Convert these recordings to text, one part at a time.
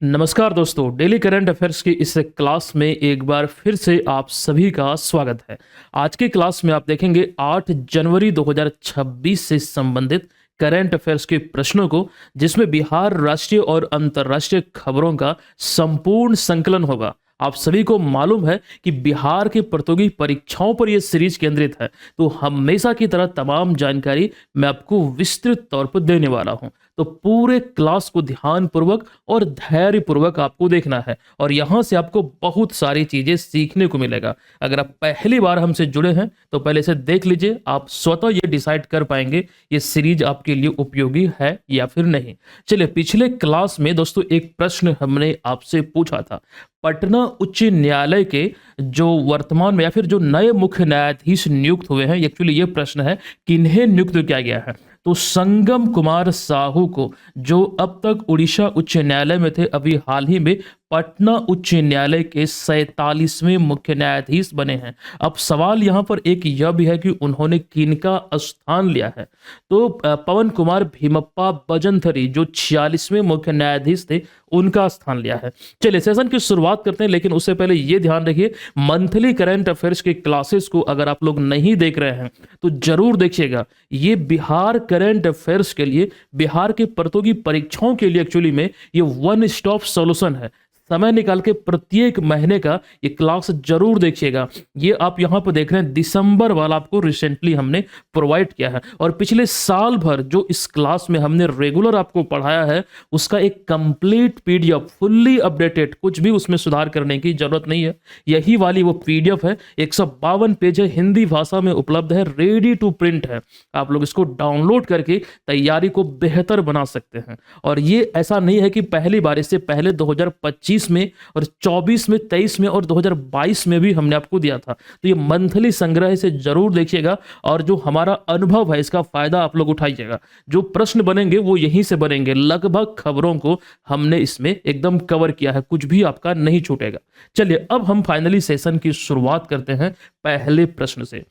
नमस्कार दोस्तों, daily current affairs की इस क्लास में एक बार फिर से आप सभी का स्वागत है। आज की क्लास में आप देखेंगे 8 जनवरी 2026 से संबंधित करंट अफेयर्स के प्रश्नों को, जिसमें बिहार राष्ट्रीय और अंतर्राष्ट्रीय खबरों का संपूर्ण संकलन होगा। आप सभी को मालूम है कि बिहार की प्रतियोगी परीक्षाओं पर यह सीरीज केंद्रित है, तो हमेशा की तरह तमाम जानकारी मैं आपको विस्तृत तौर पर देने वाला हूं। तो पूरे क्लास को ध्यानपूर्वक और धैर्यपूर्वक आपको देखना है और यहाँ से आपको बहुत सारी चीजें सीखने को मिलेगा। अगर आप पहली बार हमसे जुड़े हैं तो पहले से देख लीजिए, आप स्वतः ये डिसाइड कर पाएंगे ये सीरीज आपके लिए उपयोगी है या फिर नहीं। चलिए, पिछले क्लास में दोस्तों एक प्रश्न हमने आपसे पूछा था। पटना उच्च न्यायालय के जो वर्तमान में या फिर जो नए मुख्य न्यायाधीश नियुक्त हुए हैं, एक्चुअली ये प्रश्न है किन्हें नियुक्त किया गया है। तो संगम कुमार साहू को, जो अब तक उड़ीसा उच्च न्यायालय में थे, अभी हाल ही में पटना उच्च न्यायालय के 47वें मुख्य न्यायाधीश बने हैं। अब सवाल यहाँ पर एक यह भी है कि उन्होंने किनका स्थान लिया है। तो पवन कुमार भीमप्पा बजंथरी, जो 46वें मुख्य न्यायाधीश थे, उनका स्थान लिया है। चलिए सेशन की शुरुआत करते हैं, लेकिन उससे पहले ये ध्यान रखिए, मंथली करंट अफेयर्स के क्लासेस को अगर आप लोग नहीं देख रहे हैं तो जरूर देखिएगा। ये बिहार करंट अफेयर्स के लिए, बिहार के प्रतियोगी परीक्षाओं के लिए एक्चुअली में ये वन स्टॉप सॉल्यूशन है। समय निकाल के प्रत्येक महीने का ये क्लास जरूर देखिएगा। ये आप यहाँ पर देख रहे हैं, दिसंबर वाला आपको रिसेंटली हमने प्रोवाइड किया है, और पिछले साल भर जो इस क्लास में हमने रेगुलर आपको पढ़ाया है उसका एक कंप्लीट पीडीएफ, फुल्ली अपडेटेड, कुछ भी उसमें सुधार करने की जरूरत नहीं है। यही वाली वो पीडीएफ है, 152 पेज है, हिंदी भाषा में उपलब्ध है, रेडी टू प्रिंट है। आप लोग इसको डाउनलोड करके तैयारी को बेहतर बना सकते हैं। और ये ऐसा नहीं है कि पहली बार, इससे पहले 2025 में और 24 में, 23 में और 2022 में भी हमने आपको दिया था। तो ये मंथली संग्रह से जरूर देखिएगा, और जो हमारा अनुभव है इसका फायदा आप लोग उठाइएगा। जो प्रश्न बनेंगे वो यहीं से बनेंगे, लगभग खबरों को हमने इसमें एकदम कवर किया है, कुछ भी आपका नहीं छूटेगा। चलिए अब हम फाइनली सेशन की शुरुआत करते हैं पहले प्रश्न से।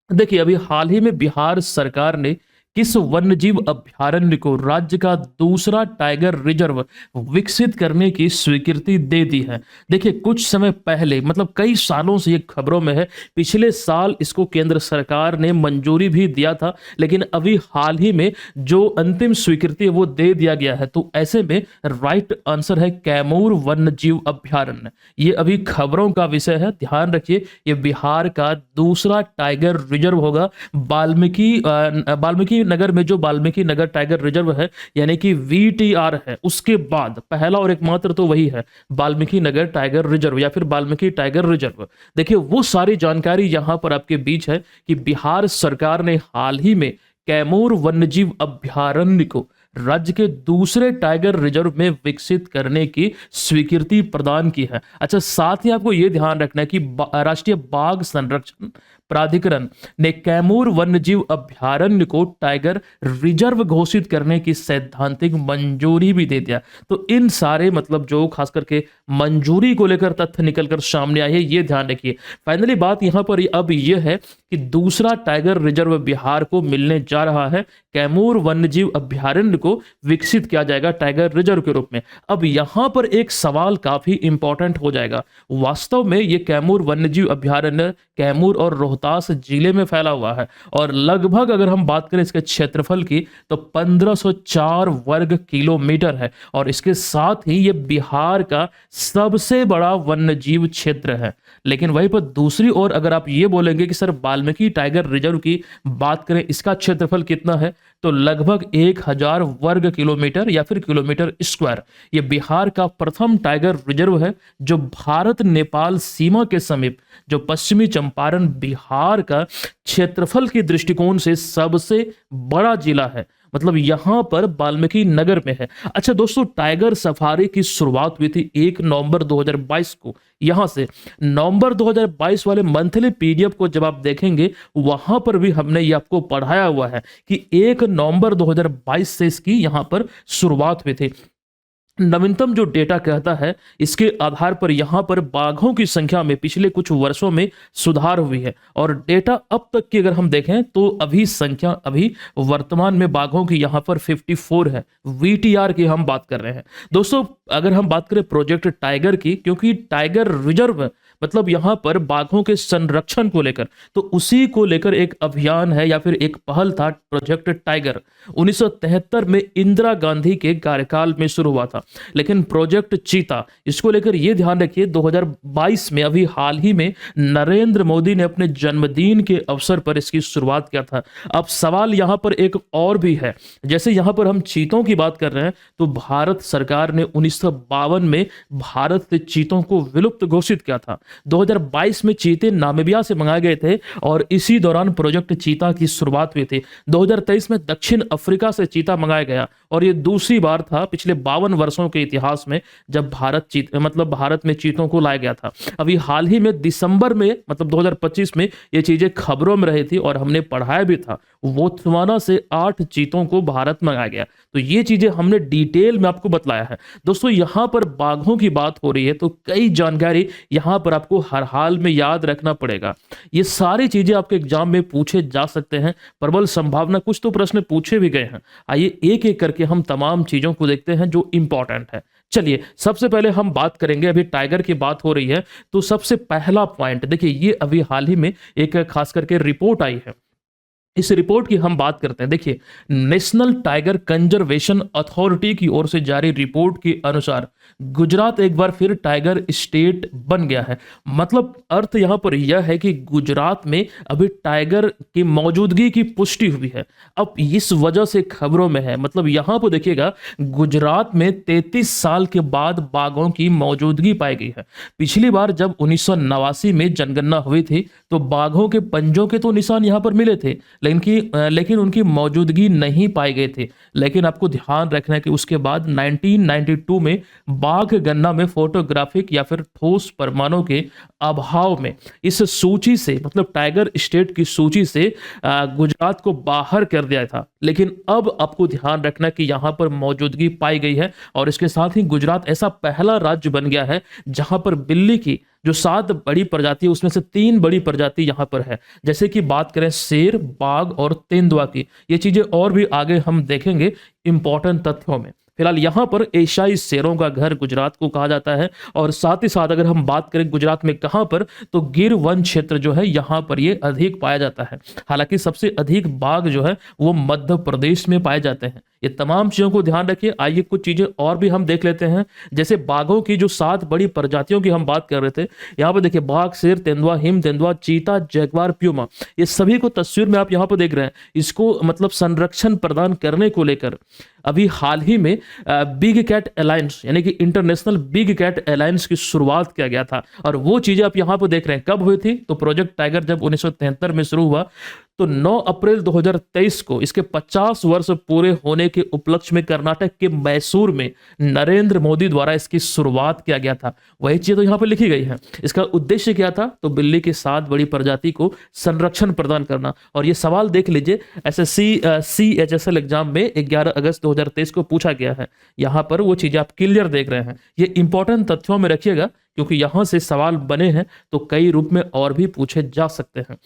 देखिए, अभी हाल ही में बिहार सरकार ने किस वन्यजीव अभयारण्य को राज्य का दूसरा टाइगर रिजर्व विकसित करने की स्वीकृति दे दी है। देखिए, कुछ समय पहले, मतलब कई सालों से ये खबरों में है, पिछले साल इसको केंद्र सरकार ने मंजूरी भी दिया था, लेकिन अभी हाल ही में जो अंतिम स्वीकृति है वो दे दिया गया है। तो ऐसे में राइट आंसर है कैमूर वन्यजीव अभयारण्य। ये अभी खबरों का विषय है, ध्यान रखिए। ये बिहार का दूसरा टाइगर रिजर्व होगा। वाल्मीकि नगर में जो वाल्मीकि नगर टाइगर रिजर्व है, यानी कि वीटीआर है, उसके बाद पहला और एकमात्र तो वही है, वाल्मीकि नगर टाइगर रिजर्व या फिर वाल्मीकि टाइगर रिजर्व। देखिए, वो सारी जानकारी यहां पर आपके बीच है कि बिहार सरकार ने हाल ही में कैमूर वन्यजीव अभयारण्य को राज्य के दूसरे टाइगर रिजर्व में विकसित करने की स्वीकृति प्रदान की है। अच्छा, साथ ही आपको यह ध्यान रखना है कि राष्ट्रीय बाघ संरक्षण प्राधिकरण ने कैमूर वन्यजीव अभयारण्य को टाइगर रिजर्व घोषित करने की सैद्धांतिक मंजूरी भी दे दिया। तो इन सारे, मतलब जो खास करके मंजूरी को लेकर तथ्य निकलकर सामने आए हैं, ये ध्यान रखिए। फाइनली बात यहां पर अब यह है कि दूसरा टाइगर रिजर्व बिहार को मिलने जा रहा है। कैमूर वन्यजीव अभयारण्य को विकसित किया जाएगा टाइगर रिजर्व के रूप में। अब यहां पर एक सवाल काफी इंपॉर्टेंट हो जाएगा। वास्तव में ये कैमूर वन्यजीव अभयारण्य कैमूर और रोहतास जिले में फैला हुआ है, और लगभग अगर हम बात करें इसके क्षेत्रफल की तो 1504 वर्ग किलोमीटर है, और इसके साथ ही ये बिहार का सबसे बड़ा वन्यजीव क्षेत्र है। लेकिन वहीं पर दूसरी ओर अगर आप ये बोलेंगे कि सर वाल्मीकि टाइगर रिजर्व की बात करें, इसका क्षेत्रफल कितना है, तो लगभग 1000 वर्ग किलोमीटर या फिर किलोमीटर स्क्वायर। ये बिहार का प्रथम टाइगर रिजर्व है जो भारत नेपाल सीमा के समीप, जो पश्चिमी चंपारण बिहार का क्षेत्रफल के दृष्टिकोण से सबसे बड़ा जिला है। मतलब यहां पर वाल्मीकि नगर में है। अच्छा दोस्तों, टाइगर सफारी की शुरुआत हुई थी 1 नवंबर 2022 को। यहां से नवंबर 2022 वाले मंथली पीडीएफ को जब आप देखेंगे, वहां पर भी हमने ये आपको पढ़ाया हुआ है कि 1 नवंबर 2022 से इसकी यहां पर शुरुआत हुई थी। नवीनतम जो डेटा कहता है, इसके आधार पर यहाँ पर बाघों की संख्या में पिछले कुछ वर्षों में सुधार हुई है। और डेटा अब तक की अगर हम देखें तो अभी संख्या अभी वर्तमान में बाघों की यहाँ पर 54 है। वीटीआर की हम बात कर रहे हैं दोस्तों। अगर हम बात करें प्रोजेक्ट टाइगर की, क्योंकि टाइगर रिजर्व मतलब यहाँ पर बाघों के संरक्षण को लेकर, तो उसी को लेकर एक अभियान है या फिर एक पहल था प्रोजेक्ट टाइगर। 1973 में इंदिरा गांधी के कार्यकाल में शुरू हुआ था। लेकिन प्रोजेक्ट चीता, इसको लेकर ये ध्यान रखिए 2022 में अभी हाल ही में नरेंद्र मोदी ने अपने जन्मदिन के अवसर पर इसकी शुरुआत किया था। अब सवाल यहाँ पर एक और भी है, जैसे यहाँ पर हम चीतों की बात कर रहे हैं, तो भारत सरकार ने 1952 में भारत से चीतों को विलुप्त घोषित किया था। 2022 में चीते नामीबिया से मंगाए गए थे और इसी दौरान प्रोजेक्ट चीता की शुरुआत हुई थी। 2023 में दक्षिण अफ्रीका से चीता मंगाया गया और ये दूसरी बार था पिछले 52 वर्षों के इतिहास में जब भारत में चीतों को लाया गया था। अभी हाल ही में दिसंबर में मतलब 2025 में ये चीजें खबरों में रही थी और हमने पढ़ाया भी था। बोत्सवाना से 8 चीतों को भारत मंगाया गया। तो ये चीजें हमने डिटेल में आपको बतलाया है दोस्तों। यहाँ पर बाघों की बात हो रही है तो कई जानकारी यहाँ पर आपको हर हाल में याद रखना पड़ेगा। ये सारी चीजें आपके एग्जाम में पूछे जा सकते हैं, प्रबल संभावना, कुछ तो प्रश्न पूछे भी गए हैं। आइए एक एक करके हम तमाम चीजों को देखते हैं जो इंपॉर्टेंट है। चलिए सबसे पहले हम बात करेंगे, अभी टाइगर की बात हो रही है तो सबसे पहला पॉइंट देखिए, ये अभी हाल ही में एक खास करके रिपोर्ट आई है। इस रिपोर्ट की हम बात करते हैं। देखिए, नेशनल टाइगर कंजर्वेशन अथॉरिटी की ओर से जारी रिपोर्ट के अनुसार गुजरात एक बार फिर टाइगर स्टेट बन गया है। मतलब अर्थ यहां पर यह है कि गुजरात में अभी टाइगर की मौजूदगी की पुष्टि हुई है। अब इस वजह से खबरों में है, मतलब यहां पर देखिएगा गुजरात में 33 साल के बाद बाघों की मौजूदगी पाई गई है। पिछली बार जब 1989 में जनगणना हुई थी तो बाघों के पंजों के तो निशान यहां पर मिले थे, लेकिन उनकी मौजूदगी नहीं पाई गई थी। लेकिन आपको ध्यान रखना है कि उसके बाद 1992 में बाघ गणना में फोटोग्राफिक या फिर ठोस प्रमाणों के अभाव में इस सूची से, मतलब टाइगर स्टेट की सूची से गुजरात को बाहर कर दिया था। लेकिन अब आपको ध्यान रखना कि यहां पर मौजूदगी पाई गई है और इसके साथ ही गुजरात ऐसा पहला राज्य बन गया है जहां पर बिल्ली की जो 7 बड़ी प्रजाति है उसमें से 3 बड़ी प्रजाति यहां पर है। जैसे कि बात करें शेर, बाघ और तेंदुआ की, ये चीजें और भी आगे हम देखेंगे इंपॉर्टेंट तथ्यों में। फिलहाल यहाँ पर एशियाई शेरों का घर गुजरात को कहा जाता है। और साथ ही साथ अगर हम बात करें गुजरात में कहाँ पर, तो गिर वन क्षेत्र जो है यहाँ पर ये अधिक पाया जाता है। हालांकि सबसे अधिक बाघ जो है वो मध्य प्रदेश में पाए जाते हैं। ये तमाम चीजों को ध्यान रखिए। आइए कुछ चीजें और भी हम देख लेते हैं। जैसे बाघों की जो 7 बड़ी प्रजातियों की हम बात कर रहे थे, यहाँ पर देखिए बाघ, शेर, तेंदुआ, हिम तेंदुआ, चीता, जगुआर, प्यूमा, ये सभी को तस्वीर में आप यहाँ पर देख रहे हैं। इसको मतलब संरक्षण प्रदान करने को लेकर अभी हाल ही में बिग कैट अलायंस यानी कि इंटरनेशनल बिग कैट अलायंस की शुरुआत किया गया था। और वो चीजें आप यहाँ पर देख रहे हैं कब हुई थी, तो प्रोजेक्ट टाइगर जब 1973 में शुरू हुआ तो 9 अप्रैल 2023 को इसके 50 वर्ष पूरे होने के उपलक्ष्य में कर्नाटक के मैसूर में नरेंद्र मोदी द्वारा इसकी शुरुआत किया गया था। वही चीज तो यहाँ पर लिखी गई है। इसका उद्देश्य क्या था, तो बिल्ली की 7 बड़ी प्रजाति को संरक्षण प्रदान करना। और ये सवाल देख लीजिए, एसएससी CHSL एग्जाम में 11 अगस्त 2023 को पूछा गया है। यहाँ पर वो चीजें आप क्लियर देख रहे हैं। ये इंपॉर्टेंट तथ्यों में रखिएगा क्योंकि यहाँ से सवाल बने हैं तो कई रूप में और भी पूछे जा सकते हैं।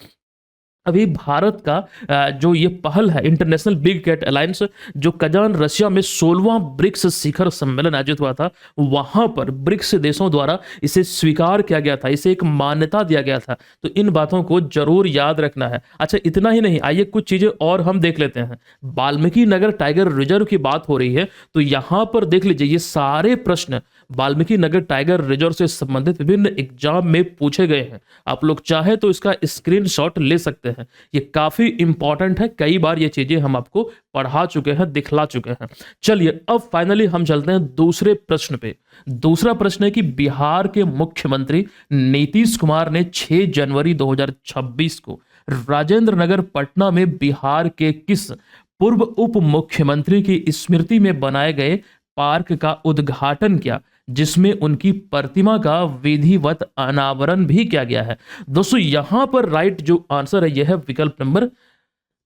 अभी भारत का जो ये पहल है इंटरनेशनल बिग कैट अलायंस, जो कजान रशिया में 16वां ब्रिक्स शिखर सम्मेलन आयोजित हुआ था, वहां पर ब्रिक्स देशों द्वारा इसे स्वीकार किया गया था, इसे एक मान्यता दिया गया था। तो इन बातों को जरूर याद रखना है। अच्छा, इतना ही नहीं, आइए कुछ चीजें और हम देख लेते हैं। वाल्मीकि नगर टाइगर रिजर्व की बात हो रही है तो यहां पर देख लीजिए, ये सारे प्रश्न वाल्मीकि नगर टाइगर रिजर्व से संबंधित विभिन्न एग्जाम में पूछे गए हैं। आप लोग चाहे तो इसका स्क्रीनशॉट ले सकते हैं। ये काफी इंपॉर्टेंट है, कई बार ये चीजें हम आपको पढ़ा चुके हैं, दिखला चुके हैं। चलिए अब फाइनली हम चलते हैं दूसरे प्रश्न पे। दूसरा प्रश्न है कि बिहार के मुख्यमंत्री नीतीश कुमार ने 6 जनवरी 2026 को राजेंद्र नगर पटना में बिहार के किस पूर्व उप मुख्यमंत्री की स्मृति में बनाए गए पार्क का उद्घाटन किया, जिसमें उनकी प्रतिमा का विधिवत अनावरण भी किया गया है। दोस्तों यहां पर राइट जो आंसर है यह है विकल्प नंबर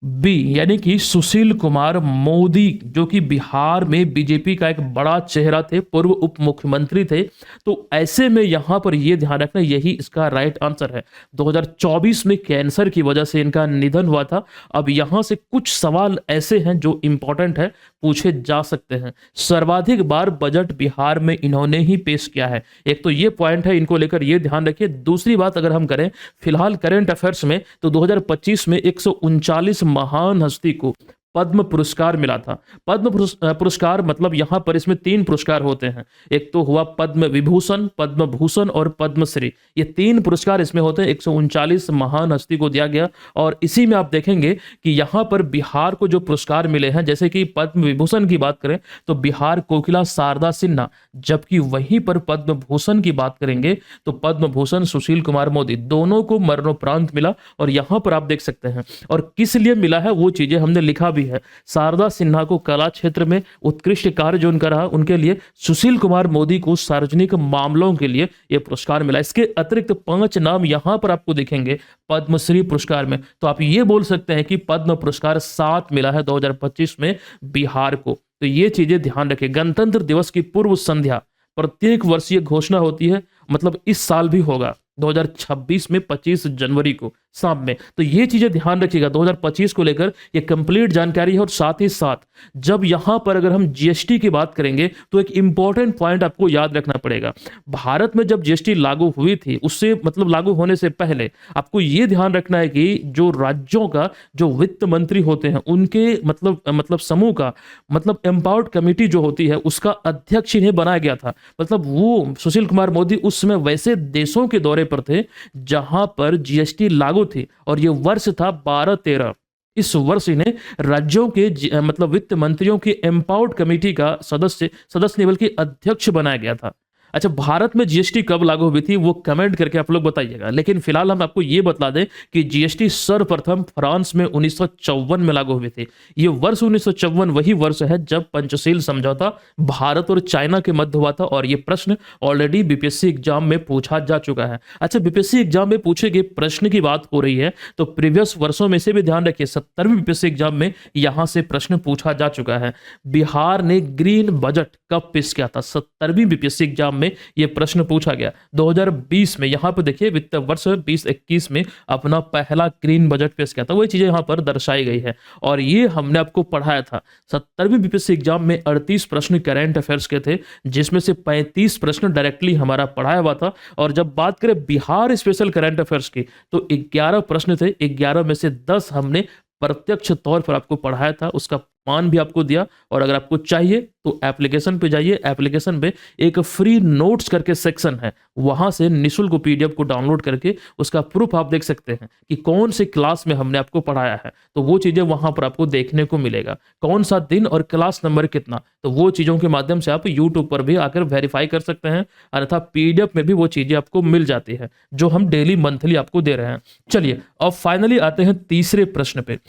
बी यानी कि सुशील कुमार मोदी, जो कि बिहार में बीजेपी का एक बड़ा चेहरा थे, पूर्व उप मुख्यमंत्री थे। तो ऐसे में यहां पर ये ध्यान रखना, यही इसका राइट आंसर है। 2024 में कैंसर की वजह से इनका निधन हुआ था। अब यहां से कुछ सवाल ऐसे हैं जो इंपॉर्टेंट है, पूछे जा सकते हैं। सर्वाधिक बार बजट बिहार में इन्होंने ही पेश किया है, एक तो ये पॉइंट है, इनको लेकर ये ध्यान रखिए। दूसरी बात अगर हम करें फिलहाल करंट अफेयर्स में, तो 2025 में 139 महान हस्ती को पद्म पुरस्कार मिला था। पद्म पुरस्कार मतलब यहां पर इसमें 3 पुरस्कार होते हैं। एक तो हुआ पद्म विभूषण, पद्म भूषण और पद्मश्री। ये 3 पुरस्कार इसमें होते हैं। 139 महान हस्ती को दिया गया। और इसी में आप देखेंगे कि यहां पर बिहार को जो पुरस्कार मिले हैं, जैसे कि पद्म विभूषण की बात करें तो बिहार कोकिला शारदा सिन्हा, जबकि वहीं पर पद्म भूषण की बात करेंगे तो पद्म भूषण सुशील कुमार मोदी, दोनों को मरणोपरांत मिला। और यहां पर आप देख सकते हैं, और किस लिए मिला है वो चीजें हमने लिखा भी है। शारदा सिन्हा को कला क्षेत्र में उत्कृष्ट कार्य जो उनका रहा उनके लिए, सुशील कुमार मोदी को सार्वजनिक मामलों के लिए यह पुरस्कार मिला। इसके अतिरिक्त 5 नाम यहां पर आपको दिखेंगे पद्मश्री पुरस्कार में। तो आप ये बोल सकते हैं कि पद्म पुरस्कार 7 मिला है 2025 में बिहार को। तो ये चीजें ध्यान रखें। गणतंत्र दिवस की पूर्व संध्या प्रत्येक वर्ष ये घोषणा होती है, मतलब इस साल भी होगा 2026 में 25 जनवरी को शाम में। तो ये चीजें ध्यान रखिएगा 2025 को लेकर, ये कंप्लीट जानकारी है। और साथ ही साथ जब यहां पर अगर हम जीएसटी की बात करेंगे तो एक इंपॉर्टेंट पॉइंट आपको याद रखना पड़ेगा। भारत में जब जीएसटी लागू हुई थी, उससे मतलब लागू होने से पहले आपको ये ध्यान रखना है कि जो राज्यों का जो वित्त मंत्री होते हैं उनके मतलब समूह का मतलब एम्पावर्ड कमेटी जो होती है उसका अध्यक्ष इन्हें बनाया गया था। मतलब वो सुशील कुमार मोदी उस समय वैसे देशों के दौरे पर थे जहां पर जीएसटी लागू थी, और ये वर्ष था 12-13। इस वर्ष इन्हें राज्यों के मतलब वित्त मंत्रियों की एम्पावर्ड कमेटी का सदस्य लेवल के अध्यक्ष बनाया गया था। अच्छा, भारत में जीएसटी कब लागू हुई थी वो कमेंट करके आप लोग बताइएगा। लेकिन फिलहाल हम आपको ये बता दें कि जीएसटी सर्वप्रथम फ्रांस में 1954 में लागू हुई थी। ये वर्ष 1954 वही वर्ष है जब पंचशील समझौता भारत और चाइना के मध्य हुआ था। और ये प्रश्न ऑलरेडी बीपीएससी एग्जाम में पूछा जा चुका है। अच्छा, बीपीएससी एग्जाम में पूछे गए प्रश्न की बात हो रही है तो प्रीवियस वर्षों में से भी ध्यान रखिए, 70वीं बीपीएससी एग्जाम में यहां से प्रश्न पूछा जा चुका है। बिहार ने ग्रीन बजट कब पेश किया था? 70वीं बीपीएससी एग्जाम में यह प्रश्न पूछा गया 2020 में। यहां पर देखिए वित्त वर्ष 2021 में अपना पहला ग्रीन बजट पेश किया था। वही चीजें यहां पर दर्शाई गई है और ये हमने आपको पढ़ाया था। 70वीं बीपीएससी एग्जाम में 38 प्रश्न करंट अफेयर्स के थे, जिसमें से 35 प्रश्न डायरेक्टली हमारा पढ़ाया हुआ था। और जब बात करें बिहार स्पेशल करंट अफेयर्स की तो 11 प्रश्न थे। 11 में से 10 हमने प्रत्यक्ष तौर पर आपको पढ़ाया था, उसका मान भी आपको दिया। और अगर आपको चाहिए तो एप्लीकेशन पे जाइए, एप्लीकेशन पे एक फ्री नोट्स करके सेक्शन है, वहां से निःशुल्क पीडीएफ को डाउनलोड करके उसका प्रूफ आप देख सकते हैं कि कौन से क्लास में हमने आपको पढ़ाया है। तो वो चीजें वहां पर आपको देखने को मिलेगा, कौन सा दिन और क्लास नंबर कितना। तो वो चीजों के माध्यम से आप यूट्यूब पर भी आकर वेरीफाई कर सकते हैं, अन्यथा पीडीएफ में भी वो चीजें आपको मिल जाती है जो हम डेली मंथली आपको दे रहे हैं। चलिए अब फाइनली आते हैं तीसरे प्रश्न पे।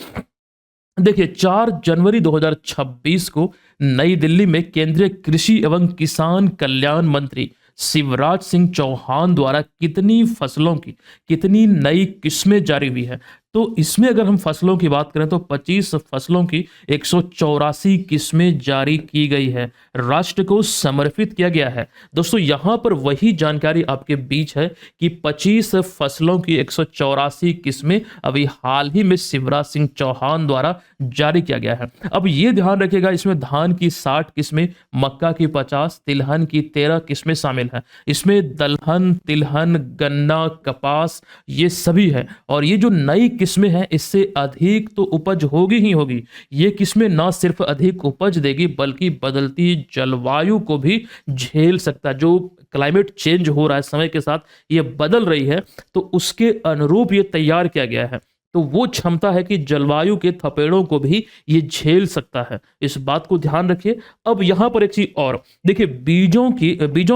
देखिए 4 जनवरी 2026 को नई दिल्ली में केंद्रीय कृषि एवं किसान कल्याण मंत्री शिवराज सिंह चौहान द्वारा कितनी फसलों की कितनी नई किस्में जारी हुई है? तो इसमें अगर हम फसलों की बात करें तो 25 फसलों की 184 किस्में जारी की गई है, राष्ट्र को समर्पित किया गया है। दोस्तों यहां पर वही जानकारी आपके बीच है कि 25 फसलों की 184 किस्में अभी हाल ही में शिवराज सिंह चौहान द्वारा जारी किया गया है। अब ये ध्यान रखिएगा, इसमें धान की 60 किस्में, मक्का की 50, तिलहन की 13 किस्में शामिल हैं। इसमें दलहन, तिलहन, गन्ना, कपास ये सभी है। और ये जो नई किस्में हैं इससे अधिक तो उपज होगी ही होगी। ये किस्में ना सिर्फ अधिक उपज देगी बल्कि बदलती जलवायु को भी झेल सकता है। जो क्लाइमेट चेंज हो रहा है समय के साथ, ये बदल रही है, तो उसके अनुरूप ये तैयार किया गया है। तो वो क्षमता है कि जलवायु के थपेड़ों को भी ये झेल सकता है, इस बात को ध्यान रखिए। अब यहां पर एक चीज और देखिए, बीजों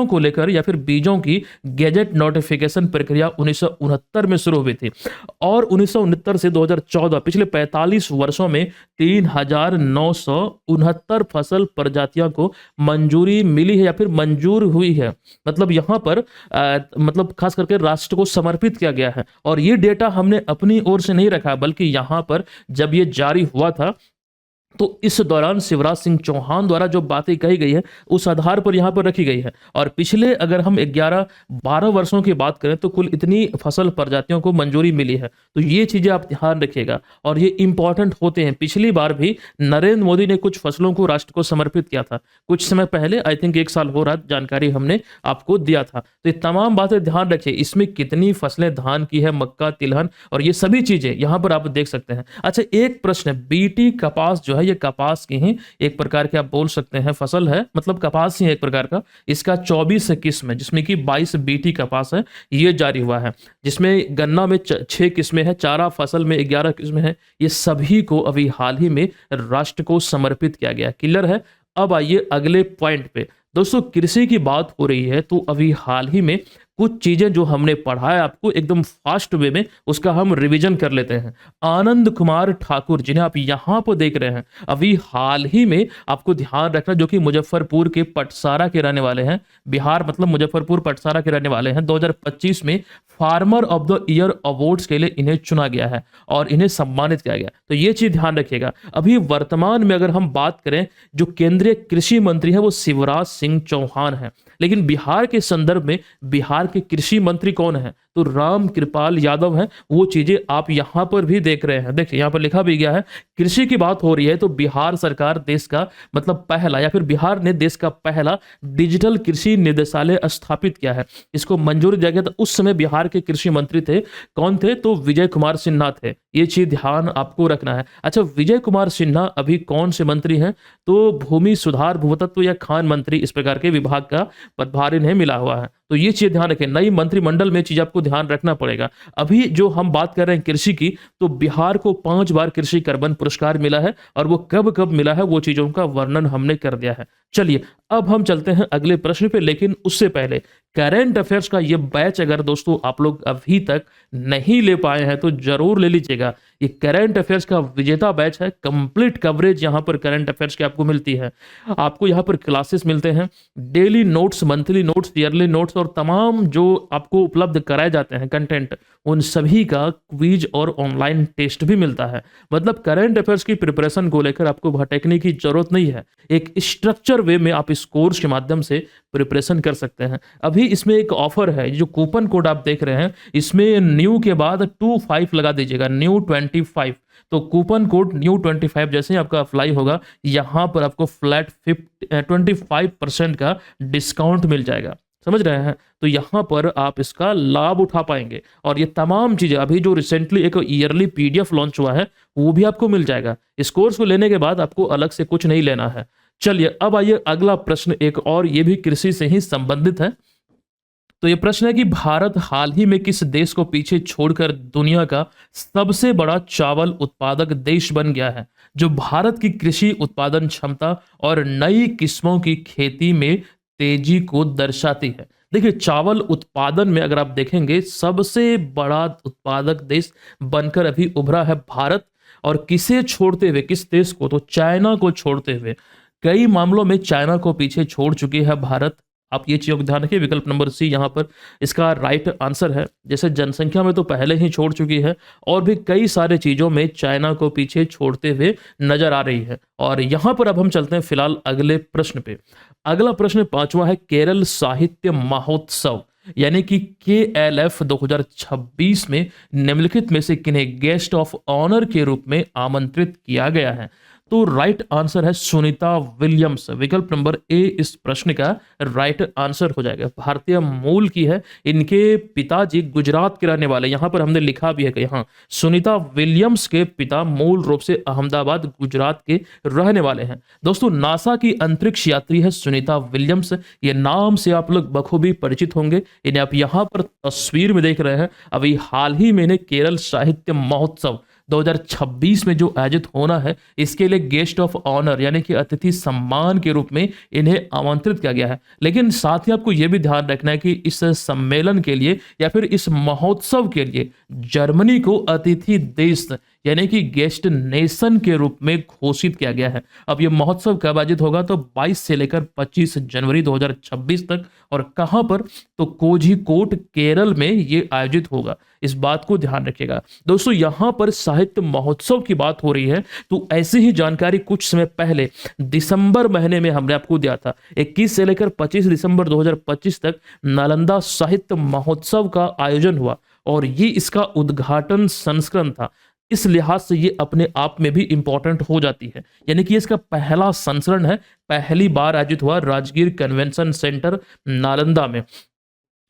को लेकर या फिर बीजों की गैजेट नोटिफिकेशन प्रक्रिया 1969 में शुरू हुई थी और 1969 से 2014 पिछले 45 वर्षों में 3969 फसल प्रजातियों को मंजूरी मिली है या फिर मंजूर हुई है। मतलब यहां पर मतलब खास करके राष्ट्र को समर्पित किया गया है। और ये डेटा हमने अपनी ओर से नहीं नहीं रखा, बल्कि यहाँ पर जब ये जारी हुआ था तो इस दौरान शिवराज सिंह चौहान द्वारा जो बातें कही गई है उस आधार पर यहाँ पर रखी गई है। और पिछले अगर हम 11-12 वर्षों की बात करें तो कुल इतनी फसल प्रजातियों को मंजूरी मिली है। तो ये चीजें आप ध्यान रखिएगा और ये इंपॉर्टेंट होते हैं। पिछली बार भी नरेंद्र मोदी ने कुछ फसलों को राष्ट्र को समर्पित किया था कुछ समय पहले, आई थिंक 1 साल हो रहा, जानकारी हमने आपको दिया था। तो ये तमाम बातें ध्यान रखिए, इसमें कितनी फसलें धान की है, मक्का, तिलहन और ये सभी चीजें यहाँ पर आप देख सकते हैं। अच्छा, एक प्रश्न, बीटी कपास जो है ये कपास की ही एक प्रकार के आप बोल सकते हैं फसल है, मतलब कपास ही एक प्रकार का। इसका 24 किस्म है जिसमें कि 22 बीटी कपास है, ये जारी हुआ है। जिसमें गन्ना में 6 किस्में हैं, चारा फसल में 11 किस्में हैं। ये सभी को अभी हाल ही में राष्ट्र को समर्पित किया गया। क्लियर है। अब आइए अगले पॉइंट पे। दोस्तों, कृषि की बात हो रही है तो अभी हाल ही में कुछ चीजें जो हमने पढ़ा है आपको एकदम फास्ट वे में, उसका हम रिवीजन कर लेते हैं। आनंद कुमार ठाकुर, जिन्हें आप यहां पर देख रहे हैं, अभी हाल ही में आपको ध्यान रखना, जो कि मुजफ्फरपुर के पटसारा के रहने वाले हैं, बिहार मतलब मुजफ्फरपुर पटसारा के रहने वाले हैं। 2025 में farmer of the year awards के लिए इन्हें चुना गया है और इन्हें सम्मानित किया गया। तो ये चीज ध्यान रखिएगा। अभी वर्तमान में अगर हम बात करें, जो केंद्रीय कृषि मंत्री है वो शिवराज सिंह चौहान है, लेकिन बिहार के संदर्भ में बिहार के कृषि मंत्री कौन है? तो राम कृपाल यादव हैं। वो चीजें आप यहां पर भी देख रहे हैं। देखिए यहां पर लिखा भी गया है, कृषि की बात हो रही है तो बिहार सरकार देश का मतलब पहला, या फिर बिहार ने देश का पहला डिजिटल कृषि निदेशालय स्थापित किया है। इसको मंजूरी दिया गया था। उस समय बिहार के कृषि मंत्री थे, कौन थे? तो विजय कुमार सिन्हा थे। ये चीज ध्यान आपको रखना है। अच्छा, विजय कुमार सिन्हा अभी कौन से मंत्री हैं? तो भूमि सुधार, भूतत्व या खान मंत्री, इस प्रकार के विभाग का पदभार इन्हें मिला हुआ है। तो ये चीज ध्यान रखें, नई मंत्रिमंडल में चीज आपको ध्यान रखना पड़ेगा। अभी जो हम बात कर रहे हैं कृषि की, तो बिहार को 5 बार कृषि कर्मण पुरस्कार मिला है और वो कब कब मिला है वो चीजों का वर्णन हमने कर दिया है। चलिए अब हम चलते हैं अगले प्रश्न पे, लेकिन उससे पहले करंट अफेयर्स का ये बैच अगर दोस्तों आप लोग अभी तक नहीं ले पाए हैं तो जरूर ले लीजिएगा। ये करंट अफेयर्स का विजेता बैच है। कंप्लीट कवरेज यहाँ पर करंट अफेयर्स की आपको मिलती है। आपको यहाँ पर क्लासेस मिलते हैं, daily notes, monthly notes, yearly notes और तमाम जो आपको उपलब्ध कराए जाते हैं कंटेंट, उन सभी का क्विज और ऑनलाइन टेस्ट भी मिलता है। मतलब करंट अफेयर्स की प्रिपरेशन को लेकर आपको भटकने की जरूरत नहीं है। एक स्ट्रक्चर वे में आप इस कोर्स के माध्यम से प्रिपरेशन कर सकते हैं। अभी इसमें एक ऑफर है, जो कूपन कोड आप देख रहे हैं, इसमें न्यू के बाद 25 लगा दीजिएगा, न्यू 25। तो कूपन कोड न्यू 25 जैसे ही आपका अप्लाई होगा, यहां पर आपको फ्लैट 25% का डिस्काउंट मिल जाएगा। समझ रहे हैं? तो यहां पर आप इसका लाभ उठा पाएंगे। और ये तमाम चीजें, अभी जो रिसेंटली एक ईयरली पीडीएफ लॉन्च हुआ है वो भी आपको मिल जाएगा। इस कोर्स को लेने के बाद आपको अलग से कुछ नहीं लेना है। चलिए अब आइए अगला प्रश्न, एक और ये भी कृषि से ही संबंधित है। तो ये प्रश्न है कि भारत हाल ही में किस देश को पीछे छोड़कर दुनिया का सबसे बड़ा चावल उत्पादक देश बन गया है, जो भारत की कृषि उत्पादन क्षमता और नई किस्मों की खेती में तेजी को दर्शाती है। देखिए, चावल उत्पादन में अगर आप देखेंगे, सबसे बड़ा उत्पादक देश बनकर अभी उभरा है भारत। और किसे छोड़ते हुए? किस देश को? तो चाइना को छोड़ते हुए। कई मामलों में चाइना को पीछे छोड़ चुकी है भारत। आप ये चीज ध्यान रखिए, विकल्प नंबर सी यहाँ पर इसका राइट आंसर है। जैसे जनसंख्या में तो पहले ही छोड़ चुकी है, और भी कई सारे चीजों में चाइना को पीछे छोड़ते हुए नजर आ रही है। और यहाँ पर अब हम चलते हैं फिलहाल अगले प्रश्न पे। अगला प्रश्न 5वां है, केरल साहित्य महोत्सव यानी कि KLF 2026 में निम्नलिखित में से किन्हें गेस्ट ऑफ ऑनर के रूप में आमंत्रित किया गया है? तो राइट आंसर है सुनीता विलियम्स। विकल्प नंबर ए इस प्रश्न का राइट आंसर हो जाएगा। भारतीय मूल की है, इनके पिताजी गुजरात के रहने वाले, यहां पर हमने लिखा भी है कि यहाँ सुनीता विलियम्स के पिता मूल रूप से अहमदाबाद गुजरात के रहने वाले हैं। दोस्तों, नासा की अंतरिक्ष यात्री है सुनीता विलियम्स। ये नाम से आप लोग बखूबी परिचित होंगे। इन्हें आप यहाँ पर तस्वीर में देख रहे हैं। अभी हाल ही में इन्हें केरल साहित्य महोत्सव 2026 में जो आयोजित होना है, इसके लिए गेस्ट ऑफ ऑनर यानी कि अतिथि सम्मान के रूप में इन्हें आमंत्रित किया गया है। लेकिन साथ ही आपको यह भी ध्यान रखना है कि इस सम्मेलन के लिए या फिर इस महोत्सव के लिए जर्मनी को अतिथि देश यानी कि गेस्ट नेशन के रूप में घोषित किया गया है। अब ये महोत्सव कब आयोजित होगा? तो 22 से लेकर 25 जनवरी 2026 तक। और कहां पर? तो कोझिकोड केरल में ये आयोजित होगा। इस बात को ध्यान रखिएगा दोस्तों। यहां पर साहित्य महोत्सव की बात हो रही है तो ऐसी ही जानकारी कुछ समय पहले दिसंबर महीने में हमने आपको दिया था। 21 से लेकर 25 दिसंबर 2025 तक नालंदा साहित्य महोत्सव का आयोजन हुआ और ये इसका उद्घाटन संस्करण था। इस लिहाज से ये अपने आप में भी इंपॉर्टेंट हो जाती है, यानी कि इसका पहला संस्करण है, पहली बार आयोजित हुआ राजगीर कन्वेंशन सेंटर नालंदा में।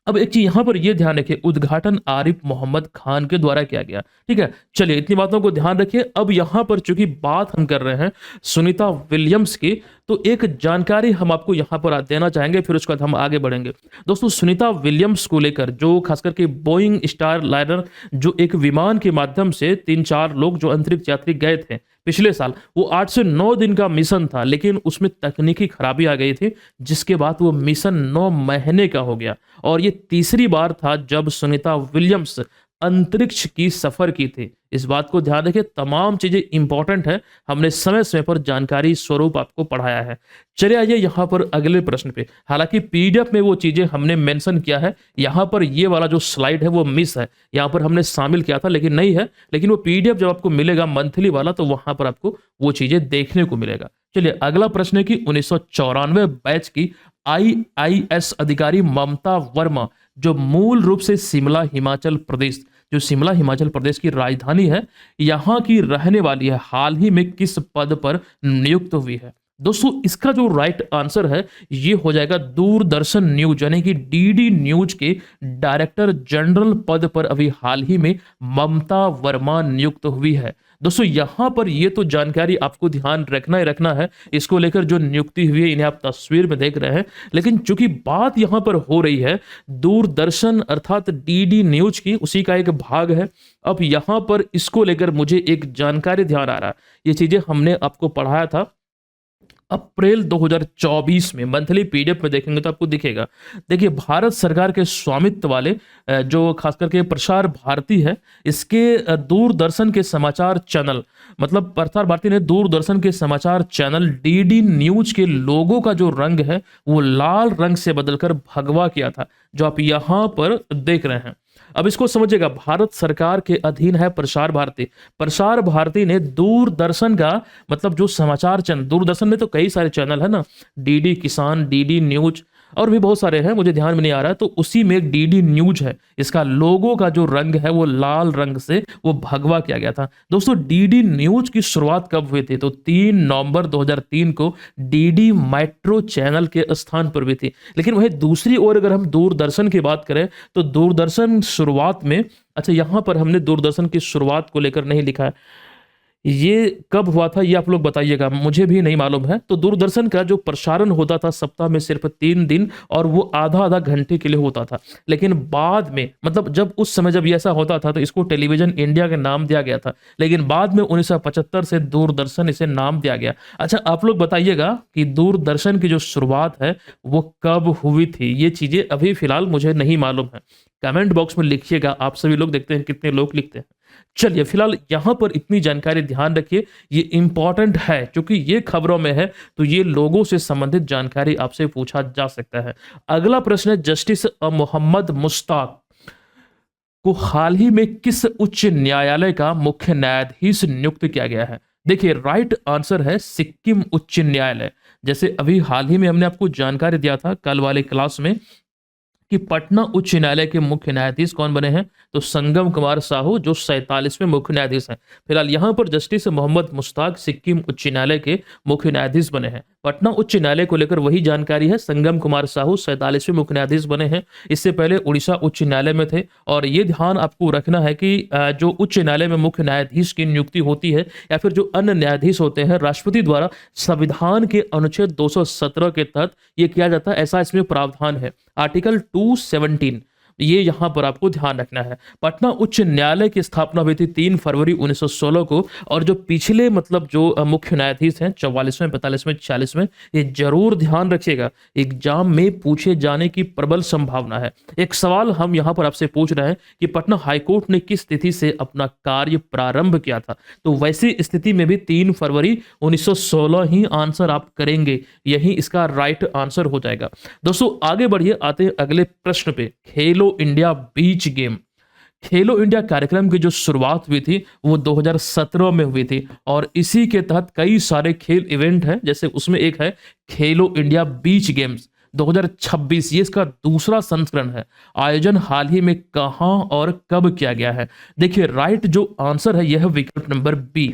अब एक चीज यहां पर यह ध्यान रखिए, उद्घाटन आरिफ मोहम्मद खान के द्वारा किया गया। ठीक है, चलिए इतनी बातों को ध्यान रखिए। अब यहां पर चूंकि बात हम कर रहे हैं सुनीता विलियम्स की, तो एक जानकारी हम आपको यहां पर देना चाहेंगे, फिर उसके बाद हम आगे बढ़ेंगे। दोस्तों सुनीता विलियम्स को लेकर जो खास करके बोइंग स्टार लाइनर, जो एक विमान के माध्यम से 3-4 लोग जो अंतरिक्ष यात्री गए थे पिछले साल, वो 8 से 9 दिन का मिशन था, लेकिन उसमें तकनीकी खराबी आ गई थी, जिसके बाद वो मिशन 9 महीने का हो गया। और ये तीसरी बार था जब सुनीता विलियम्स अंतरिक्ष की सफर की थी। इस बात को ध्यान रखिए, तमाम चीजें इंपॉर्टेंट है, हमने समय समय पर जानकारी स्वरूप आपको पढ़ाया है। चलिए आइए यहाँ पर अगले प्रश्न पे। हालांकि पीडीएफ में वो चीजें हमने मेंशन किया है, यहाँ पर ये वाला जो स्लाइड है वो मिस है, यहाँ पर हमने शामिल किया था लेकिन नहीं है, लेकिन वो पीडीएफ जब आपको मिलेगा मंथली वाला तो वहां पर आपको वो चीजें देखने को मिलेगा। चलिए अगला प्रश्न है कि 1994 बैच की आईआईएस अधिकारी ममता वर्मा, जो मूल रूप से शिमला हिमाचल प्रदेश, जो शिमला हिमाचल प्रदेश की राजधानी है, यहां की रहने वाली है, हाल ही में किस पद पर नियुक्त हुई है? दोस्तों इसका जो राइट आंसर है ये हो जाएगा दूरदर्शन न्यूज, यानी कि डीडी न्यूज के डायरेक्टर जनरल पद पर अभी हाल ही में ममता वर्मा नियुक्त हुई है। दोस्तों यहां पर ये तो जानकारी आपको ध्यान रखना ही रखना है, इसको लेकर जो नियुक्ति हुई है इन्हें आप तस्वीर में देख रहे हैं, लेकिन चूंकि बात यहां पर हो रही है दूरदर्शन अर्थात डीडी न्यूज की, उसी का एक भाग है। अब यहां पर इसको लेकर मुझे एक जानकारी ध्यान आ रहा है, ये चीजें हमने आपको पढ़ाया था अप्रैल 2024 में, मंथली पीडीएफ में देखेंगे तो आपको दिखेगा। देखिए भारत सरकार के स्वामित्व वाले जो खास करके प्रसार भारती है, इसके दूरदर्शन के समाचार चैनल, मतलब प्रसार भारती ने दूरदर्शन के समाचार चैनल डीडी न्यूज के लोगो का जो रंग है वो लाल रंग से बदलकर भगवा किया था, जो आप यहां पर देख रहे हैं। अब इसको समझिएगा, भारत सरकार के अधीन है प्रसार भारती। प्रसार भारती ने दूरदर्शन का मतलब जो समाचार चैनल, दूरदर्शन में तो कई सारे चैनल है ना, डीडी किसान, डीडी न्यूज और भी बहुत सारे हैं, मुझे ध्यान में नहीं आ रहा है, तो उसी में एक डीडी न्यूज है, इसका लोगो का जो रंग है वो लाल रंग से वो भगवा किया गया था। दोस्तों डीडी न्यूज की शुरुआत कब हुई थी? तो 3 नवंबर 2003 को डीडी मेट्रो चैनल के स्थान पर भी थी। लेकिन वही दूसरी ओर अगर हम दूरदर्शन की बात करें तो दूरदर्शन शुरुआत में, अच्छा यहां पर हमने दूरदर्शन की शुरुआत को लेकर नहीं लिखा है, ये कब हुआ था ये आप लोग बताइएगा, मुझे भी नहीं मालूम है। तो दूरदर्शन का जो प्रसारण होता था सप्ताह में सिर्फ 3 दिन और वो आधा आधा घंटे के लिए होता था, लेकिन बाद में मतलब जब उस समय जब ये ऐसा होता था तो इसको टेलीविजन इंडिया के नाम दिया गया था, लेकिन बाद में 1975 से दूरदर्शन इसे नाम दिया गया। अच्छा आप लोग बताइएगा कि दूरदर्शन की जो शुरुआत है वो कब हुई थी? ये चीजें अभी फिलहाल मुझे नहीं मालूम है, कमेंट बॉक्स में लिखिएगा। आप सभी लोग देखते हैं कितने लोग लिखते हैं। चलिए फिलहाल यहां पर इतनी जानकारी ध्यान रखिए, ये इंपॉर्टेंट है क्योंकि ये खबरों में है तो ये लोगों से संबंधित जानकारी आपसे पूछा जा सकता है। अगला प्रश्न है, जस्टिस मोहम्मद मुश्ताक को हाल ही में किस उच्च न्यायालय का मुख्य न्यायाधीश नियुक्त किया गया है? देखिए राइट आंसर है सिक्किम उच्च न्यायालय। जैसे अभी हाल ही में हमने आपको जानकारी दिया था कल वाले क्लास में कि पटना उच्च न्यायालय के मुख्य न्यायाधीश कौन बने हैं? तो संगम कुमार साहू, जो 47वें मुख्य न्यायाधीश हैं। फिलहाल यहां पर जस्टिस मोहम्मद मुश्ताक सिक्किम उच्च न्यायालय के मुख्य न्यायाधीश बने हैं। पटना उच्च न्यायालय को लेकर वही जानकारी है, संगम कुमार साहू 47वें मुख्य न्यायाधीश बने हैं। इससे पहले उड़ीसा उच्च न्यायालय में थे। और ये ध्यान आपको रखना है कि जो उच्च न्यायालय में मुख्य न्यायाधीश की नियुक्ति होती है या फिर जो अन्य न्यायाधीश होते हैं, राष्ट्रपति द्वारा संविधान के अनुच्छेद 217 के तहत ये किया जाता है, ऐसा इसमें प्रावधान है। आर्टिकल 217, ये यहाँ पर आपको ध्यान रखना है। पटना उच्च न्यायालय की स्थापना हुई थी 3 फरवरी 1916 को, और जो पिछले मतलब जो मुख्य न्यायाधीश हैं 44वें, 45वें, 46वें, ये जरूर ध्यान रखिएगा, एग्जाम में पूछे जाने की प्रबल संभावना है। एक सवाल हम यहाँ पर आपसे पूछ रहे हैं कि पटना हाईकोर्ट ने किस तिथि से अपना कार्य प्रारंभ किया था, तो वैसी स्थिति में भी 3 फरवरी 1916 ही आंसर आप करेंगे, यही इसका राइट आंसर हो जाएगा। दोस्तों आगे बढ़िए, आते हैं अगले प्रश्न पे। खेलो इंडिया बीच गेम, खेलो इंडिया कार्यक्रम की जो शुरुआत हुई थी वो 2017 में हुई थी, और इसी के तहत कई सारे खेल इवेंट हैं, जैसे उसमें एक है खेलो इंडिया बीच गेम्स 2026, ये इसका दूसरा संस्करण है। आयोजन हाल ही में कहां और कब किया गया है? देखिए राइट जो आंसर है यह है विकल्प नंबर बी,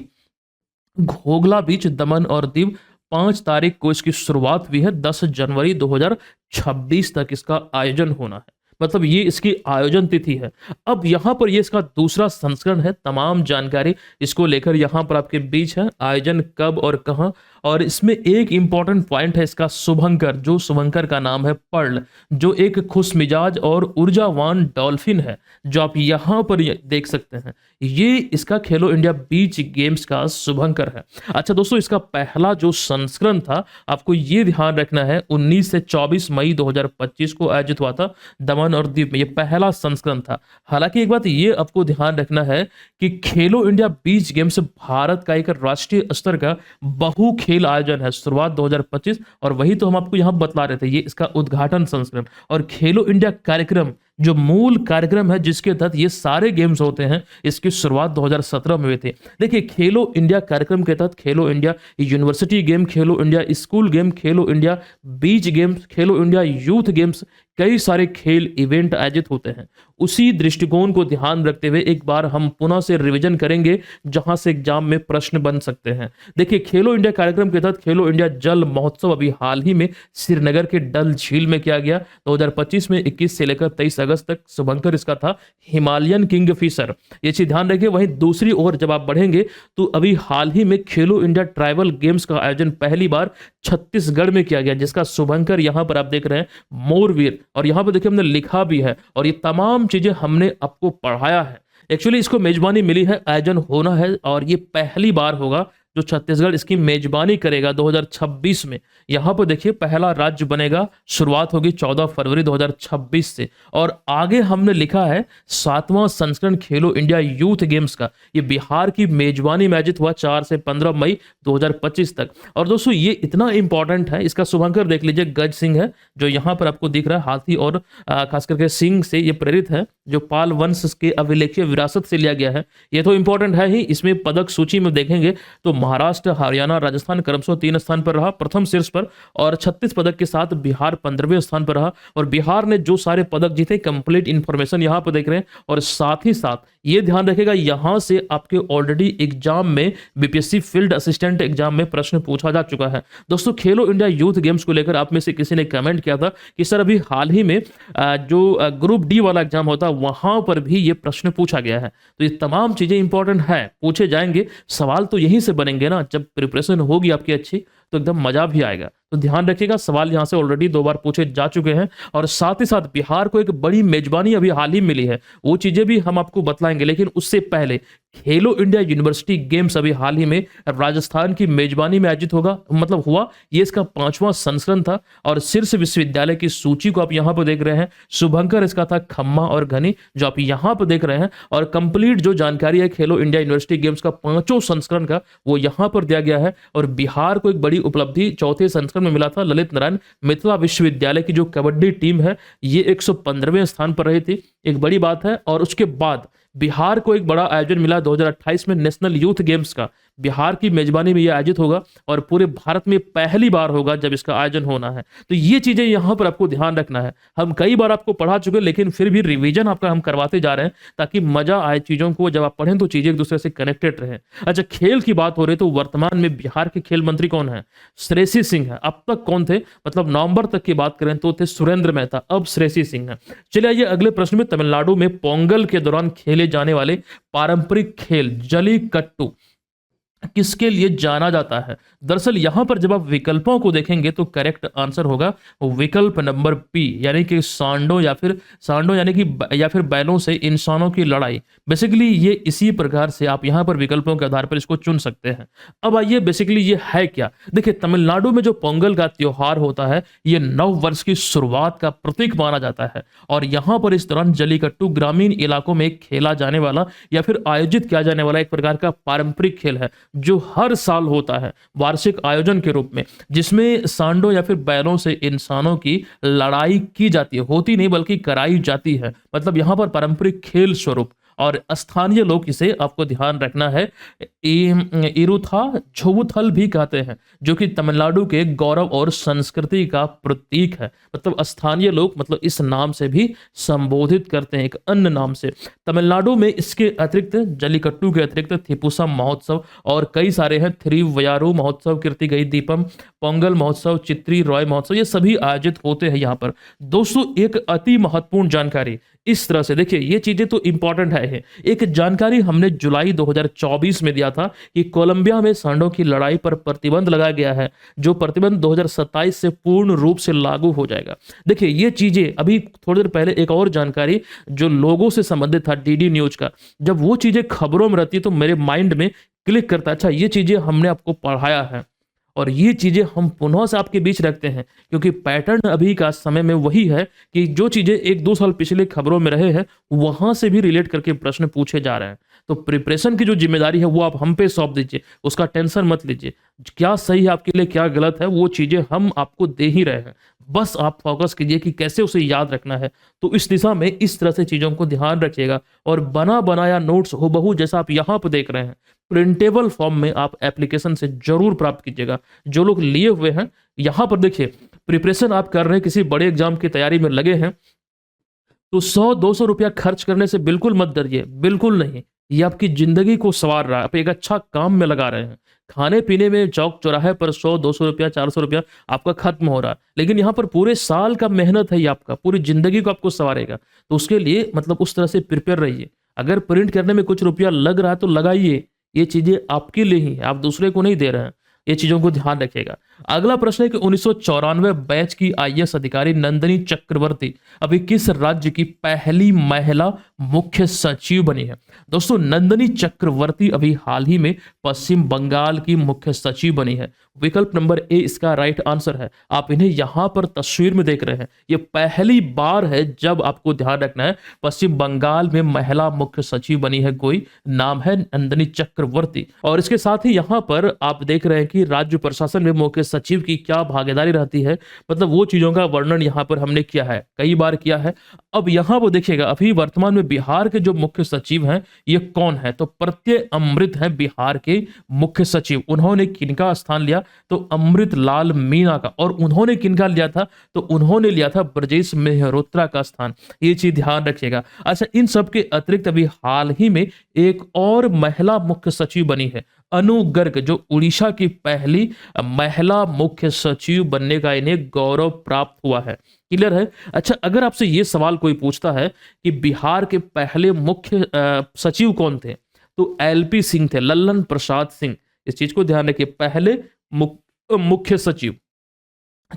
घोघला बीच, दमन और दीव। 5 तारीख को इसकी शुरुआत हुई है, 10 जनवरी 2026 तक इसका आयोजन होना है, मतलब ये इसकी आयोजन तिथि है। अब यहाँ पर ये इसका दूसरा संस्करण है, तमाम जानकारी इसको लेकर यहाँ पर आपके बीच है, आयोजन कब और कहाँ। और इसमें एक इंपॉर्टेंट पॉइंट है इसका, शुभंकर, जो शुभंकर का नाम है पर्ल, जो एक खुश मिजाज और ऊर्जावान डॉल्फिन है, जो आप यहाँ पर देख सकते हैं, ये इसका खेलो इंडिया बीच गेम्स का शुभंकर है। अच्छा दोस्तों, इसका पहला जो संस्करण था, आपको ये ध्यान रखना है, 19 से 24 मई 2025 को आयोजित हुआ था दमन और दीव में, ये पहला संस्करण था। हालांकि एक बात ये आपको ध्यान रखना है कि खेलो इंडिया बीच गेम्स भारत का एक राष्ट्रीय स्तर का बहु खेल आयोजन है, शुरुआत 2025, और वही तो हम आपको यहां बतला रहे थे, ये इसका उद्घाटन संस्करण। और खेलो इंडिया कार्यक्रम जो मूल कार्यक्रम है जिसके तहत ये सारे गेम्स होते हैं, इसकी शुरुआत 2017 में हुई थी। देखिए खेलो इंडिया कार्यक्रम के तहत खेलो इंडिया यूनिवर्सिटी गेम, खेलो इंडिया स्कूल गेम, खेलो इंडिया बीच गेम्स, खेलो इंडिया यूथ गेम्स, कई सारे खेल इवेंट आयोजित होते हैं। उसी दृष्टिकोण को ध्यान रखते हुए एक बार हम पुनः से रिवीजन करेंगे जहां से एग्जाम में प्रश्न बन सकते हैं। देखिए खेलो इंडिया कार्यक्रम के तहत खेलो इंडिया जल महोत्सव अभी हाल ही में श्रीनगर के डल झील में किया गया 2025 में, 21 से लेकर 23 अगस्त तक। शुभंकर इसका था हिमालयन किंगफिशर, ये चीज ध्यान रखिए। वहीं दूसरी ओर जब आप बढ़ेंगे तो अभी हाल ही में खेलो इंडिया ट्राइबल गेम्स का आयोजन पहली बार छत्तीसगढ़ में किया गया, जिसका शुभंकर यहां पर आप देख रहे हैं मोरवीर, और यहां पर देखिए हमने लिखा भी है, और ये तमाम चीजें हमने आपको पढ़ाया है। एक्चुअली इसको मेजबानी मिली है, आयोजन होना है, और ये पहली बार होगा जो छत्तीसगढ़ इसकी मेजबानी करेगा 2026 में। यहां पर देखिए पहला राज्य बनेगा, शुरुआत होगी 14 फरवरी 2026 से, और आगे हमने लिखा है 7वां संस्करण खेलो इंडिया यूथ गेम्स का, ये बिहार की मेजबानी में आयोजित हुआ 4 से 15 मई 2025 तक। और दोस्तों ये इतना इंपॉर्टेंट है, इसका शुभंकर देख लीजिए गज सिंह है, जो यहाँ पर आपको दिख रहा है, हाथी और खास करके सिंह से ये प्रेरित है, जो पाल वंश के अभिलेखीय विरासत से लिया गया है। ये तो इंपॉर्टेंट है ही, इसमें पदक सूची में देखेंगे तो महाराष्ट्र, हरियाणा, राजस्थान क्रमशः 3 स्थान पर रहा, प्रथम शीर्ष पर, और 36 पदक के साथ बिहार 15वें स्थान पर रहा। और बिहार ने जो सारे पदक जीते, कंप्लीट इंफॉर्मेशन यहां पर देख रहे हैं। और साथ ही साथ ये ध्यान रखेगा, यहां से आपके ऑलरेडी एग्जाम में बीपीएससी फील्ड असिस्टेंट एग्जाम में प्रश्न पूछा जा चुका है। दोस्तों खेलो इंडिया यूथ गेम्स को लेकर आप में से किसी ने कमेंट किया था कि सर अभी हाल ही में जो ग्रुप डी वाला एग्जाम होता है वहां पर भी ये प्रश्न पूछा गया है। तो ये तमाम चीजें इंपॉर्टेंट है, पूछे जाएंगे, सवाल तो यहीं से बनेंगे ना, जब प्रिपरेशन होगी आपकी अच्छी तो एकदम मजा भी आएगा। तो ध्यान रखिएगा, सवाल यहां से ऑलरेडी 2 बार पूछे जा चुके हैं। और साथ ही साथ बिहार को एक बड़ी मेजबानी अभी हाल ही मिली है, वो चीजें भी हम आपको बतलाएंगे। लेकिन उससे पहले खेलो इंडिया यूनिवर्सिटी गेम्स अभी हाल ही में राजस्थान की मेजबानी में आयोजित होगा, मतलब हुआ, ये इसका 5वां संस्करण था। और शीर्ष विश्वविद्यालय की सूची को आप यहां पर देख रहे हैं, शुभंकर इसका था खम्मा और घनी, जो आप यहां पर देख रहे हैं। और कंप्लीट जो जानकारी है खेलो इंडिया यूनिवर्सिटी गेम्स का 5वां संस्करण का, वो यहां पर दिया गया है। और बिहार को एक बड़ी उपलब्धि 4थे संस्करण में मिला था, ललित नारायण मिथिला विश्वविद्यालय की जो कबड्डी टीम है ये 115वें स्थान पर रही थी, एक बड़ी बात है। और उसके बाद बिहार को एक बड़ा आयोजन मिला 2028 में नेशनल यूथ गेम्स का, बिहार की मेजबानी में यह आयोजित होगा, और पूरे भारत में पहली बार होगा जब इसका आयोजन होना है। तो ये चीजें यहां पर आपको ध्यान रखना है, हम कई बार आपको पढ़ा चुके, लेकिन फिर भी रिवीजन आपका हम करवाते जा रहे हैं ताकि मजा आए चीजों को, जब आप पढ़ें तो चीजें एक दूसरे से कनेक्टेड रहे। अच्छा खेल की बात हो रही है तो वर्तमान में बिहार के खेल मंत्री कौन है? श्रेयसी सिंह है। अब तक कौन थे, मतलब नवंबर तक की बात करें तो थे सुरेंद्र मेहता, अब श्रेयसी सिंह है। चलिए आइए अगले प्रश्न में, तमिलनाडु में पोंगल के दौरान खेले जाने वाले पारंपरिक खेल जली कट्टू किसके लिए जाना जाता है? दरअसल यहाँ पर जब आप विकल्पों को देखेंगे तो करेक्ट आंसर होगा विकल्प नंबर बी, यानी कि सांडो यानी कि या फिर बैलों से इंसानों की लड़ाई। बेसिकली ये इसी प्रकार से आप यहाँ पर विकल्पों के आधार पर इसको चुन सकते हैं। अब आइए बेसिकली ये है क्या? देखिए, तमिलनाडु में जो पोंगल का त्योहार होता है, ये नव वर्ष की शुरुआत का प्रतीक माना जाता है और यहाँ पर इस दौरान जल्लीकट्टू ग्रामीण इलाकों में खेला जाने वाला या फिर आयोजित किया जाने वाला एक प्रकार का पारंपरिक खेल है, जो हर साल होता है वार्षिक आयोजन के रूप में, जिसमें सांडों या फिर बैलों से इंसानों की लड़ाई की जाती है, होती नहीं बल्कि कराई जाती है। मतलब यहाँ पर पारंपरिक खेल स्वरूप, और स्थानीय लोग इसे, आपको ध्यान रखना है, इरुथा झोवुथल भी कहते हैं, जो कि तमिलनाडु के गौरव और संस्कृति का प्रतीक है। मतलब स्थानीय लोग मतलब इस नाम से भी संबोधित करते हैं, एक अन्य नाम से। तमिलनाडु में इसके अतिरिक्त, जल्लीकट्टू के अतिरिक्त थिपुसा महोत्सव और कई सारे हैं, थिरुवयारू महोत्सव, कीर्तिगई दीपम, पोंगल महोत्सव, चित्री रॉय महोत्सव, ये सभी आयोजित होते हैं यहाँ पर। दोस्तों, एक अति महत्वपूर्ण जानकारी इस तरह से देखिए, ये चीजें तो इंपॉर्टेंट है। एक जानकारी हमने जुलाई 2024 में दिया था कि कोलंबिया में सांडों की लड़ाई पर प्रतिबंध लगाया गया है, जो प्रतिबंध 2027 से पूर्ण रूप से लागू हो जाएगा। देखिए, ये चीजें अभी थोड़ी देर पहले एक और जानकारी जो लोगों से संबंधित था, डीडी न्यूज का, जब वो चीजें खबरों में रहती है तो मेरे माइंड में क्लिक करता है, अच्छा ये चीजें हमने आपको पढ़ाया है और ये चीजें हम पुनः से आपके बीच रखते हैं, क्योंकि पैटर्न अभी का समय में वही है कि जो चीजें 1-2 साल पिछले खबरों में रहे हैं, वहां से भी रिलेट करके प्रश्न पूछे जा रहे हैं। तो प्रिपरेशन की जो जिम्मेदारी है वो आप हम पे सौंप दीजिए, उसका टेंशन मत लीजिए। क्या सही है आपके लिए, क्या गलत है, वो चीजें हम आपको दे ही रहे हैं। बस आप फोकस कीजिए कि कैसे उसे याद रखना है। तो इस दिशा में इस तरह से चीजों को ध्यान रखिएगा और बना बनाया नोट्स हूबहू जैसा आप यहाँ पर देख रहे हैं, प्रिंटेबल फॉर्म में आप एप्लीकेशन से जरूर प्राप्त कीजिएगा। जो लोग लिए हुए हैं, यहाँ पर देखिए, प्रिपरेशन आप कर रहे हैं, किसी बड़े एग्जाम की तैयारी में लगे हैं, तो 100-200 रुपया खर्च करने से बिल्कुल मत डरिए, बिल्कुल नहीं। ये आपकी जिंदगी को संवार रहा है, आप एक अच्छा काम में लगा रहे हैं। खाने पीने में चौक चौराहे पर 100-200 रुपया, 400 रुपया आपका खत्म हो रहा है, लेकिन यहाँ पर पूरे साल का मेहनत है, ये आपका पूरी जिंदगी को आपको संवारेगा। तो उसके लिए मतलब उस तरह से प्रिपेयर रहिए। अगर प्रिंट करने में कुछ रुपया लग रहा है तो लगाइए, ये चीजें आपके लिए ही है, आप दूसरे को नहीं दे रहे हैं। ये चीजों को ध्यान रखिएगा। अगला प्रश्न है कि 1994 बैच की आईएएस अधिकारी नंदिनी चक्रवर्ती अभी किस राज्य की पहली महिला मुख्य सचिव बनी है? दोस्तों, नंदिनी चक्रवर्ती अभी हाल ही में पश्चिम बंगाल की मुख्य सचिव बनी है। विकल्प नंबर ए इसका राइट आंसर है। आप इन्हें यहां पर तस्वीर में देख रहे हैं, ये पहली बार है जब, आपको ध्यान रखना है, पश्चिम बंगाल में महिला मुख्य सचिव बनी है कोई, नाम है नंदिनी चक्रवर्ती। और इसके साथ ही यहां पर आप देख रहे हैं कि राज्य प्रशासन में मुख्य सचिव की क्या भागीदारी रहती है, मतलब वो चीजों का वर्णन यहां पर हमने किया है, कई बार किया है। अब यहां वो देखिएगा, अभी वर्तमान में बिहार के जो मुख्य सचिव हैं ये कौन है? तो प्रत्यय अमृत है बिहार के मुख्य सचिव। उन्होंने किनका स्थान लिया? तो अमृत लाल मीणा का। और उन्होंने किनका लिया था? तो उन्होंने लिया था ब्रजेश मेहरोत्रा का स्थान। ये चीज ध्यान रखिएगा। अच्छा, इन सब के अतिरिक्त अभी हाल ही में एक और महिला मुख्य सचिव बनी है, अनु गर्ग, जो उड़ीसा की पहली महिला मुख्य सचिव बनने का इन्हें गौरव प्राप्त हुआ है। क्लियर है? अच्छा, अगर आपसे ये सवाल कोई पूछता है कि बिहार के पहले मुख्य सचिव कौन थे, तो एलपी सिंह थे, लल्लन प्रसाद सिंह। इस चीज को ध्यान रखिए, पहले मुख्य सचिव।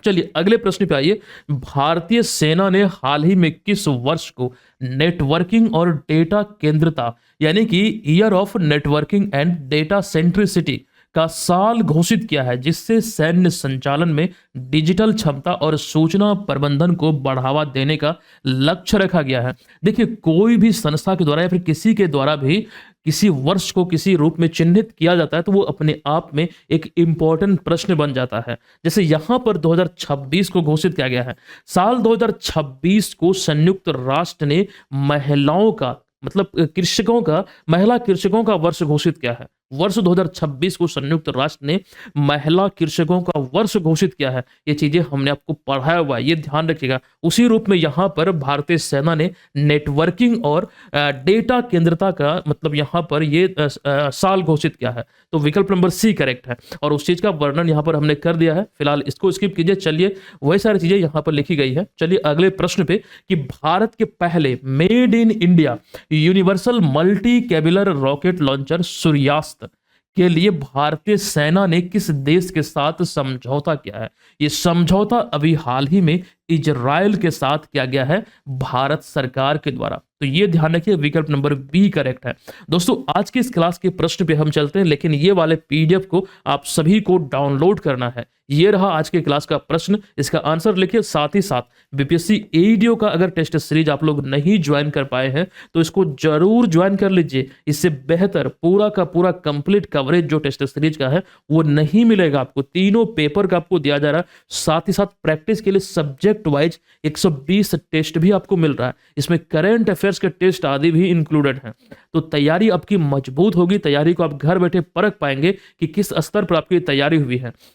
चलिए अगले प्रश्न पे आइए। भारतीय सेना ने हाल ही में किस वर्ष को नेटवर्किंग और डेटा केंद्रता, यानी कि year of networking and data centricity का साल घोषित किया है, जिससे सैन्य संचालन में डिजिटल क्षमता और सूचना प्रबंधन को बढ़ावा देने का लक्ष्य रखा गया है? देखिए, कोई भी संस्था के द्वारा या फिर किसी के द्वारा भी किसी वर्ष को किसी रूप में चिन्हित किया जाता है तो वो अपने आप में एक इंपॉर्टेंट प्रश्न बन जाता है। जैसे यहां पर 2026 को घोषित किया गया है। साल 2026 को संयुक्त राष्ट्र ने महिलाओं का, मतलब कृषकों का, महिला कृषकों का वर्ष घोषित किया है। वर्ष 2026 को संयुक्त राष्ट्र ने महिला कृषकों का वर्ष घोषित किया है। ये चीजें हमने आपको पढ़ाया हुआ है, ये ध्यान रखिएगा। उसी रूप में यहाँ पर भारतीय सेना ने नेटवर्किंग और डेटा केंद्रता का, मतलब यहाँ पर ये साल घोषित किया है। तो विकल्प नंबर सी करेक्ट है और उस चीज का वर्णन यहाँ पर हमने कर दिया है। फिलहाल इसको स्किप कीजिए। चलिए, वही सारी चीजें यहाँ पर लिखी गई है। चलिए अगले प्रश्न पे कि भारत के पहले made in India universal multi calibre rocket launcher Suryastra के लिए भारतीय सेना ने किस देश के साथ समझौता किया है? ये समझौता अभी हाल ही में इजराइल के साथ किया गया है भारत सरकार के द्वारा। तो ये ध्यान रखिए, विकल्प नंबर बी करेक्ट है। दोस्तों, आज की इस क्लास के प्रश्न पे हम चलते हैं, लेकिन ये वाले पीडीएफ को आप सभी को डाउनलोड करना है। ये रहा आज के क्लास का प्रश्न, इसका आंसर लिखिए। साथ ही साथ बीपीएससी एईडीओ का अगर टेस्ट सीरीज आप लोग नहीं ज्वाइन कर पाए हैं तो इसको जरूर ज्वाइन कर लीजिए। इससे बेहतर पूरा का पूरा कंप्लीट कवरेज जो टेस्ट सीरीज का है वो नहीं मिलेगा आपको। तीनों पेपर का आपको दिया जा रहा है, साथ ही साथ प्रैक्टिस के लिए सब्जेक्ट वाइज 120 टेस्ट भी आपको मिल रहा है। इसमें करंट अफेयर्स के टेस्ट आदि भी इंक्लूडेड हैं। तो तैयारी आपकी मजबूत होगी, तैयारी को आप घर बैठे परख पाएंगे कि किस स्तर पर आपकी तैयारी हुई है।